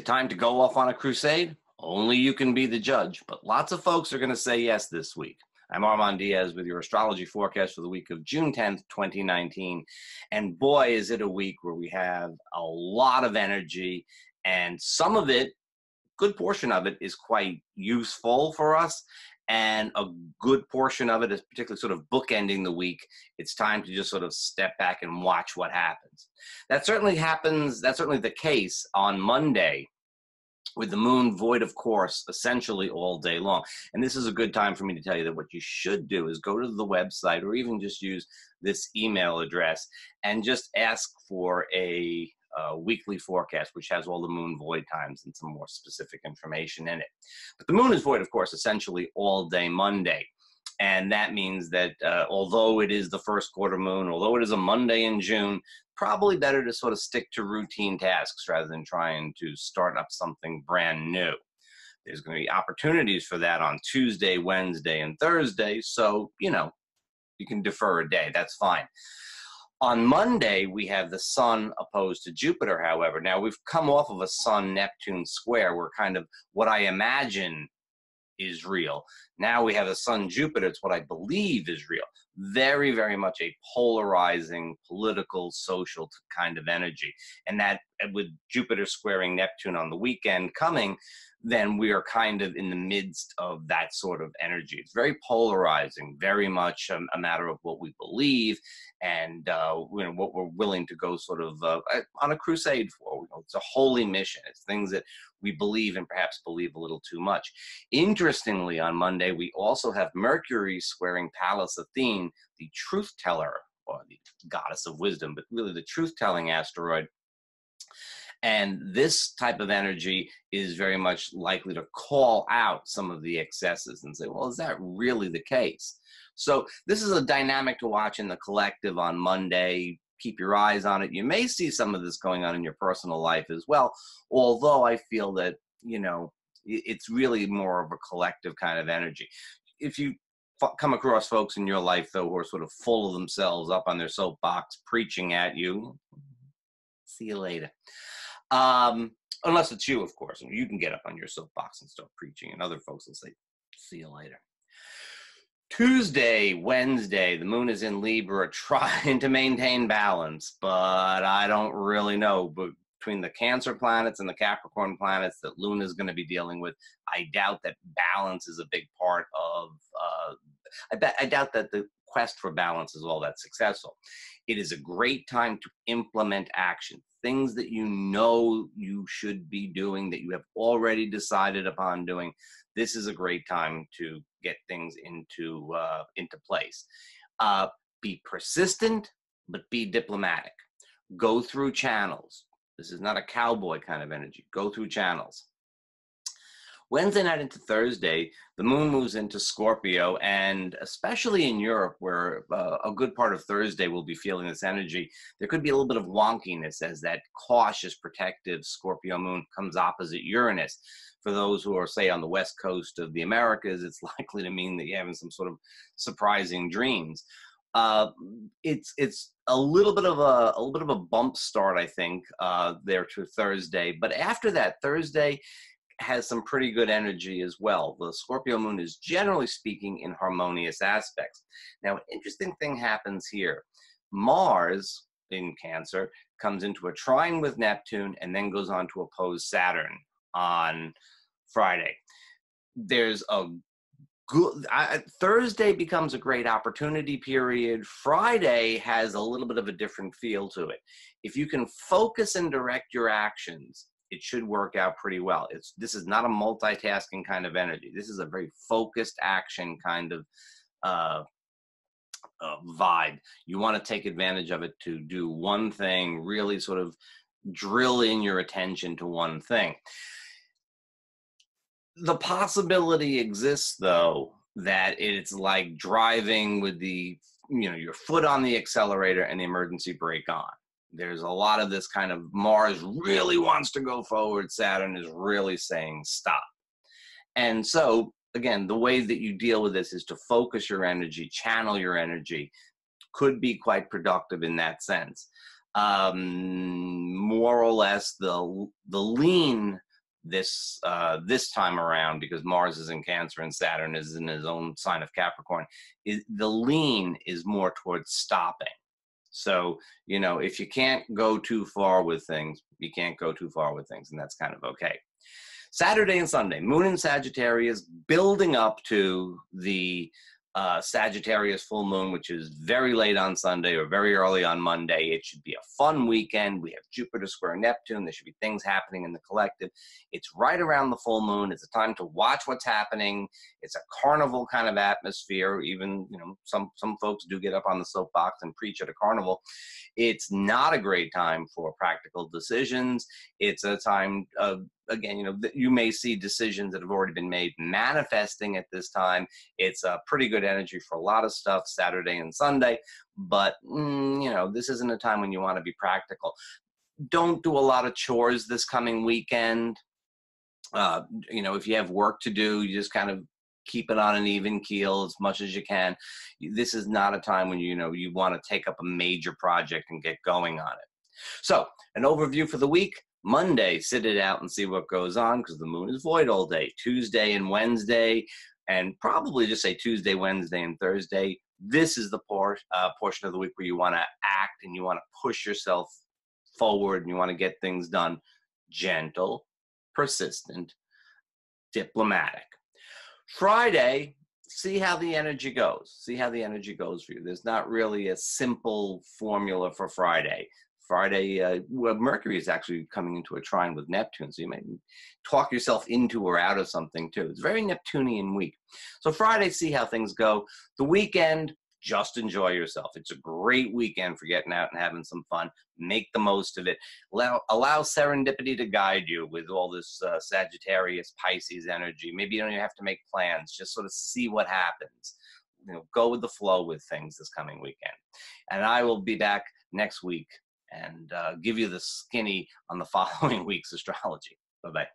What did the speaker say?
it time to go off on a crusade? Only you can be the judge, but lots of folks are going to say yes this week. I'm Armand Diaz with your astrology forecast for the week of June 10th, 2019. And boy, is it a week where we have a lot of energy, and some of it, good portion of it, is quite useful for us. And a good portion of it is particularly sort of bookending the week. It's time to just sort of step back and watch what happens. That certainly happens. That's certainly the case on Monday, with the moon void of course essentially all day long. And this is a good time for me to tell you that what you should do is go to the website, or even just use this email address, and just ask for a weekly forecast, which has all the moon void times and some more specific information in it. But the moon is void, of course, essentially all day Monday. And that means that although it is the first quarter moon, although it is a Monday in June, probably better to sort of stick to routine tasks rather than trying to start up something brand new. There's going to be opportunities for that on Tuesday, Wednesday, and Thursday. So, you can defer a day. That's fine. On Monday, we have the Sun opposed to Jupiter, however. Now, we've come off of a Sun-Neptune square where kind of what I imagine is real. Now we have the Sun-Jupiter. It's what I believe is real. Very, very much a polarizing, political, social kind of energy. And that, with Jupiter squaring Neptune on the weekend coming, then we are kind of in the midst of that sort of energy. It's very polarizing, very much a matter of what we believe and what we're willing to go sort of on a crusade for. It's a holy mission. It's things that we believe and perhaps believe a little too much. Interestingly, on Monday, we also have Mercury squaring Pallas Athene, the truth teller, or the goddess of wisdom, but really the truth-telling asteroid. And this type of energy is very much likely to call out some of the excesses and say, well, is that really the case? So this is a dynamic to watch in the collective on Monday. Keep your eyes on it. You may see some of this going on in your personal life as well, although I feel that, it's really more of a collective kind of energy. If you come across folks in your life, though, who are sort of full of themselves, up on their soapbox, preaching at you, see you later. Unless it's you, of course. You can get up on your soapbox and start preaching, and other folks will say, see you later. Tuesday, Wednesday, the moon is in Libra, trying to maintain balance, but I don't really know. But between the Cancer planets and the Capricorn planets that Luna is going to be dealing with, I doubt that balance is a big part of, I doubt that the quest for balance is all that successful. It is a great time to implement action. Things that you should be doing, that you have already decided upon doing. This is a great time to get things into place. Be persistent, but be diplomatic. Go through channels. This is not a cowboy kind of energy. Go through channels. Wednesday night into Thursday, the moon moves into Scorpio, and especially in Europe, where a good part of Thursday will be feeling this energy, there could be a little bit of wonkiness as that cautious, protective Scorpio moon comes opposite Uranus. For those who are, say, on the west coast of the Americas, it's likely to mean that you're having some sort of surprising dreams. It's a little bit of a bump start, I think, there to Thursday. But after that, Thursday has some pretty good energy as well. The Scorpio moon is, generally speaking, in harmonious aspects. Now, an interesting thing happens here. Mars in Cancer comes into a trine with Neptune and then goes on to oppose Saturn on Friday. There's a good Thursday becomes a great opportunity period. Friday has a little bit of a different feel to it. If you can focus and direct your actions, it should work out pretty well. This is not a multitasking kind of energy. This is a very focused action kind of vibe. You want to take advantage of it to do one thing, really sort of drill in your attention to one thing. The possibility exists, though, that it's like driving with your foot on the accelerator and the emergency brake on. There's a lot of this kind of Mars really wants to go forward. Saturn is really saying stop. And so, again, the way that you deal with this is to focus your energy, channel your energy, could be quite productive in that sense. More or less, the lean this time around, because Mars is in Cancer and Saturn is in his own sign of Capricorn. The lean is more towards stopping. So, you know, if you can't go too far with things, you can't go too far with things, and that's kind of okay. Saturday and Sunday, Moon in Sagittarius, building up to the Sagittarius full moon, which is very late on Sunday or very early on Monday. It should be a fun weekend. We have Jupiter square Neptune. There should be things happening in the collective. It's right around the full moon. It's a time to watch what's happening. It's a carnival kind of atmosphere. Even, you know, some folks do get up on the soapbox and preach at a carnival. It's not a great time for practical decisions. It's a time of, again, you know, you may see decisions that have already been made manifesting at this time. It's a pretty good energy for a lot of stuff Saturday and Sunday, but you know, this isn't a time when you want to be practical. Don't do a lot of chores this coming weekend. You know, if you have work to do, you just kind of keep it on an even keel as much as you can. This is not a time when, you know, you want to take up a major project and get going on it. So an overview for the week. Monday, sit it out and see what goes on, because the moon is void all day. Tuesday and Wednesday, and probably just say Tuesday, Wednesday, and Thursday. This is the portion of the week where you want to act and you want to push yourself forward and you want to get things done. Gentle, persistent, diplomatic. Friday, see how the energy goes. See how the energy goes for you. There's not really a simple formula for Friday. Friday, well, Mercury is actually coming into a trine with Neptune, so you may talk yourself into or out of something too. It's a very Neptunian week. So Friday, see how things go. The weekend, just enjoy yourself. It's a great weekend for getting out and having some fun. Make the most of it. Allow serendipity to guide you with all this Sagittarius, Pisces energy. Maybe you don't even have to make plans. Just sort of see what happens. You know, go with the flow with things this coming weekend. And I will be back next week and give you the skinny on the following week's astrology. Bye-bye.